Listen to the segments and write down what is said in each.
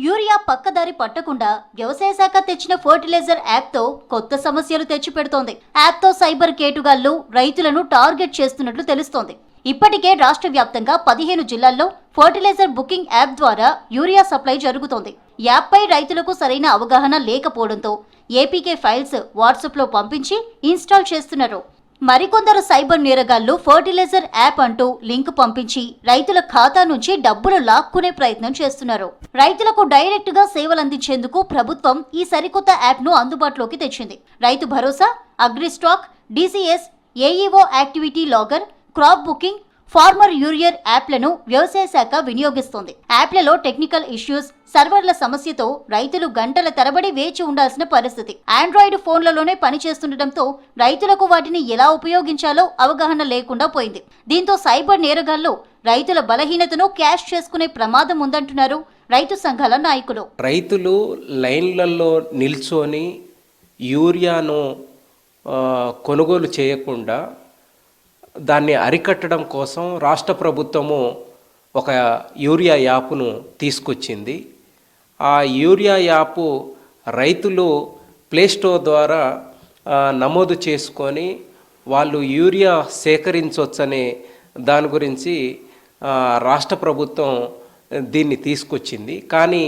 Urea పక్కదారి పట్టకుండా వ్యవసాయ శాఖ తెచ్చిన ఫర్టిలైజర్ యాప్తో కొత్త సమస్యలు తెచ్చిపెడుతోంది. యాప్తో సైబర్ కేటుగాళ్లు రైతులను టార్గెట్ చేస్తున్నట్లు తెలుస్తోంది. ఇప్పటికే రాష్ట్ర వ్యాప్తంగా 15 జిల్లాల్లో ఫర్టిలైజర్ బుకింగ్ యాప్ ద్వారా యూరియా సప్లై జరుగుతోంది. యాప్పై రైతులకు సరైన అవగాహన లేకపోవడంతో ఏపీకే ఫైల్స్ వాట్సాప్లో పంపించి ఇన్స్టాల్ చేస్తున్నారు. మరికొందరు సైబర్ నేరగాళ్లు ఫర్టిలైజర్ యాప్ అంటూ లింక్ పంపించి రైతుల ఖాతా నుంచి డబ్బులు లాక్కునే ప్రయత్నం చేస్తున్నారు. రైతులకు డైరెక్ట్ గా సేవలు అందించేందుకు ప్రభుత్వం ఈ సరికొత్త యాప్ ను అందుబాటులోకి తెచ్చింది. Rythu Bharosa, AgriStack, DCS, AEO activity logger, crop booking, farmer యూరియర్ యాప్లను వ్యవసాయ శాఖ వినియోగిస్తోంది. యాప్లలో టెక్నికల్ ఇష్యూస్, సర్వర్ల సమస్యతో రైతులు గంటల తరబడి వేచి ఉండాల్సిన పరిస్థితి. ఆండ్రాయిడ్ ఫోన్లలోనే పనిచేస్తుండటంతో రైతులకు వాటిని ఎలా ఉపయోగించాలో అవగాహన లేకుండా పోయింది. దీంతో సైబర్ నేరగాళ్లు రైతుల బలహీనతను క్యాష్ చేసుకునే ప్రమాదం ఉందంటున్నారు రైతు సంఘాల నాయకులు. రైతులు లైన్లలో నిల్చొని యూరియాను కొనుగోలు చేయకుండా దాన్ని అరికట్టడం కోసం రాష్ట్ర ప్రభుత్వము ఒక యూరియా యాప్ను తీసుకొచ్చింది. ఆ యూరియా యాప్ రైతులు ప్లేస్టోర్ ద్వారా నమోదు చేసుకొని వాళ్ళు యూరియా సేకరించవచ్చనే దాని గురించి రాష్ట్ర ప్రభుత్వం దీన్ని తీసుకొచ్చింది. కానీ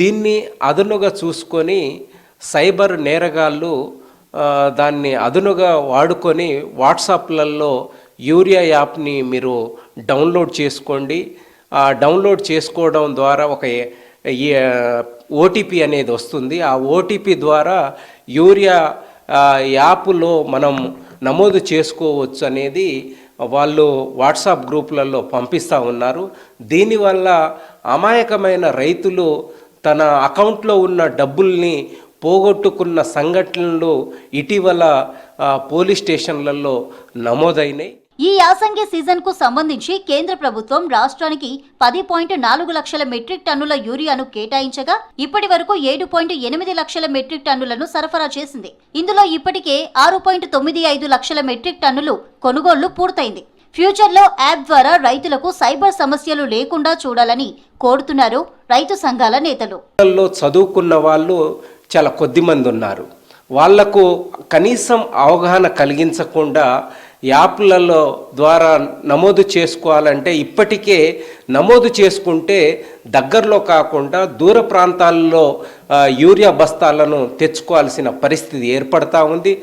దీన్ని అదనుగా చూసుకొని సైబర్ నేరగాళ్ళు దాన్ని అదనుగా వాడుకొని వాట్సాప్లలో యూరియా యాప్ని మీరు డౌన్లోడ్ చేసుకోండి. ఆ డౌన్లోడ్ చేసుకోవడం ద్వారా ఒక ఓటీపీ అనేది వస్తుంది. ఆ ఓటీపీ ద్వారా యూరియా యాప్లో మనం నమోదు చేసుకోవచ్చు అనేది వాళ్ళు వాట్సాప్ గ్రూపులలో పంపిస్తూ ఉన్నారు. దీనివల్ల అమాయకమైన రైతులు తన అకౌంట్లో ఉన్న డబ్బుల్ని పోగొట్టుకున్న సంఘటనలు ఇటీవల పోలీస్ స్టేషన్లలో నమోదైనాయి. ఈ యాసంగి సీజన్ కు సంబంధించి కేంద్ర ప్రభుత్వం రాష్ట్రానికి 10.4 లక్షల మెట్రిక్ టన్నుల యూరియాను కేటాయించగా ఇప్పటి వరకు 7.8 లక్షల మెట్రిక్ టన్నులను సరఫరా చేసింది. ఇందులో ఇప్పటికే 6.95 లక్షల మెట్రిక్ టన్నులు కొనుగోళ్లు పూర్తయింది. ఫ్యూచర్లో యాప్ ద్వారా రైతులకు సైబర్ సమస్యలు లేకుండా చూడాలని కోరుతున్నారు రైతు సంఘాల నేతలు. చదువుకున్న వాళ్ళు చాలా కొద్ది మంది ఉన్నారు. వాళ్లకు కనీసం అవగాహన కలిగించకుండా యాప్లలో ద్వారా నమోదు చేసుకోవాలంటే ఇప్పటికే నమోదు చేసుకుంటే దగ్గరలో కాకుండా దూర ప్రాంతాల్లో యూరియా బస్తాలను తెచ్చుకోవాల్సిన పరిస్థితి ఏర్పడతా ఉంది.